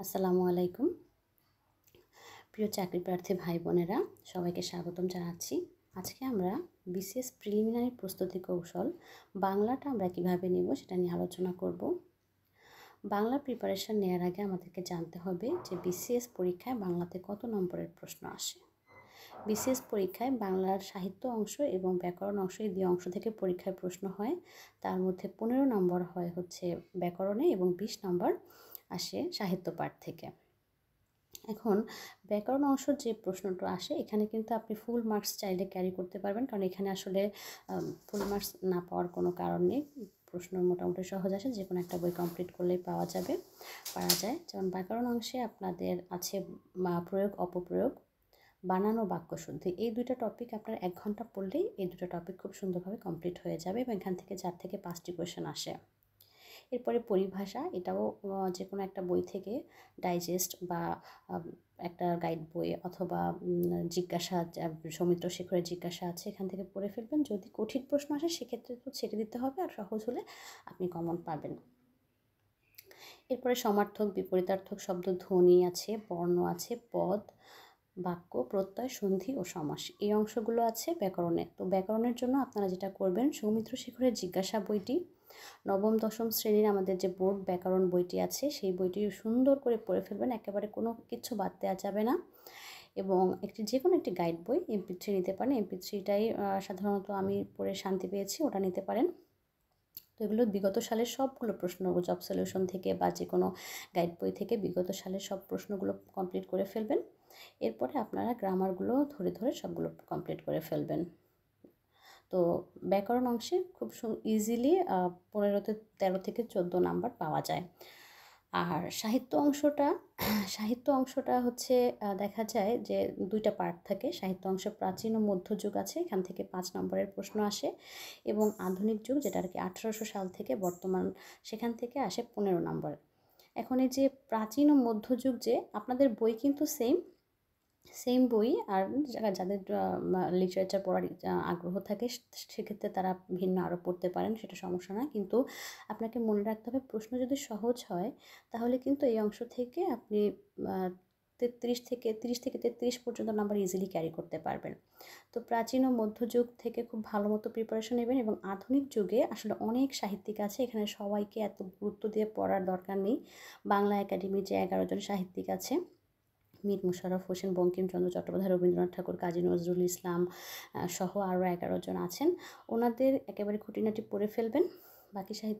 আসসালামু আলাইকুম। প্রিয় চাকরি প্রার্থী ভাই বোনেরা, সবাইকে স্বাগতম জানাচ্ছি। আজকে আমরা বিসিএস প্রিলিমিনারি প্রস্তুতি কৌশল বাংলাটা আমরা কিভাবে নেব সেটা নিয়ে আলোচনা করব। বাংলা প্রিপারেশন নেওয়ার আগে আমাদেরকে জানতে হবে যে বিসিএস পরীক্ষায় বাংলাতে কত নম্বরের প্রশ্ন আসে। বিসিএস পরীক্ষায় বাংলার সাহিত্য অংশ এবং ব্যাকরণ অংশ, এই দুই অংশ থেকে পরীক্ষায় প্রশ্ন হয়। তার মধ্যে 15 নম্বর হয় হচ্ছে ব্যাকরণে এবং 20 নম্বর আসে সাহিত্য পাঠ থেকে। এখন ব্যাকরণ অংশ যে প্রশ্নটা আসে, এখানে কিন্তু আপনি ফুল মার্কস চাইলে ক্যারি করতে পারবেন, কারণ এখানে আসলে ফুল মার্কস না পাওয়ার কোনো কারণ নেই। প্রশ্ন মোটামুটি সহজ আসে, যে কোনো একটা বই কমপ্লিট করলেই পারা যায়। যেমন ব্যাকরণ অংশে আপনাদের আছে প্রয়োগ, অপপ্রয়োগ, বানানো, বাক্যশুদ্ধি। এই দুইটা টপিক আপনার 1 ঘন্টা পড়লেই এই দুটো টপিক খুব সুন্দরভাবে কমপ্লিট হয়ে যাবে এবং এখান থেকে 4 থেকে 5টি কোয়েশ্চেন আসে। এরপরে পরিভাষা, এটাও যে কোনো একটা বই থেকে ডাইজেস্ট বা একটা গাইড বই অথবা জিজ্ঞাসা, সৌমিত্র শেখরের জিজ্ঞাসা আছে, এখান থেকে পড়ে ফেলবেন। যদি কঠিন প্রশ্ন আসে সেক্ষেত্রে তো ছেড়ে দিতে হবে, আর সহজ হলে আপনি কমন পাবেন। এরপরে সমার্থক, বিপরীতার্থক শব্দ, ধ্বনি আছে, বর্ণ আছে, পদ, বাক্য, প্রত্যয়, সন্ধি ও সমাস, এই অংশগুলো আছে ব্যাকরণে। তো ব্যাকরণের জন্য আপনারা যেটা করবেন, সৌমিত্র শেখরের জিজ্ঞাসা বইটি, নবম দশম শ্রেণীর আমাদের যে বোর্ড ব্যাকরণ বইটি আছে, সেই বইটি সুন্দর করে পড়ে ফেলবেন, একেবারে কোনো কিছু বাদ দেওয়া যাবে না। এবং যে কোনো একটি গাইড বই MP3 নিতে পারেন। MP3টাই সাধারণত আমি পড়ে শান্তি পেয়েছি, ওটা নিতে পারেন। তো এগুলো বিগত সালের সবগুলো প্রশ্ন, জব সলিউশন থেকে বা যে কোনো গাইড বই থেকে বিগত সালের সব প্রশ্নগুলো কমপ্লিট করে ফেলবেন। এরপরে আপনারা গ্রামারগুলো ধরে ধরে সবগুলো কমপ্লিট করে ফেলবেন। তো ব্যাকরণ অংশে খুব ইজিলি 13 থেকে 14 নাম্বার পাওয়া যায়। আর সাহিত্য অংশটা হচ্ছে দেখা যায় যে 2টা পার্ট থাকে। সাহিত্য অংশে প্রাচীন ও মধ্যযুগ আছে, এখান থেকে 5 নম্বরের প্রশ্ন আসে, এবং আধুনিক যুগ, যেটা আর কি 1800 সাল থেকে বর্তমান, সেখান থেকে আসে 15 নম্বর। এখন এই যে প্রাচীন ও মধ্যযুগ, যে আপনাদের বই কিন্তু সেম বই, আর যাদের লিটারেচার পড়ার আগ্রহ থাকে সেক্ষেত্রে তারা ভিন্ন আরও পড়তে পারেন, সেটা সমস্যা না। কিন্তু আপনাকে মনে রাখতে হবে, প্রশ্ন যদি সহজ হয় তাহলে কিন্তু এই অংশ থেকে আপনি 30 থেকে 33 পর্যন্ত নাম্বার ইজিলি ক্যারি করতে পারবেন। তো প্রাচীন ও মধ্যযুগ থেকে খুব ভালো মতো প্রিপারেশন নেবেন। এবং আধুনিক যুগে আসলে অনেক সাহিত্যিক আছে, এখানে সবাইকে এত গুরুত্ব দিয়ে পড়ার দরকার নেই। বাংলা একাডেমির যে 11 জন সাহিত্যিক আছে, মীর মোশাররফ হোসেন, বঙ্কিমচন্দ্র চট্টোপাধ্যায়, রবীন্দ্রনাথ ঠাকুর, কাজী নজরুল ইসলাম সহ আরও 11 জন আছেন, ওনাদের একেবারে খুঁটিনাটি পড়ে ফেলবেন। বাকি সাহিত্য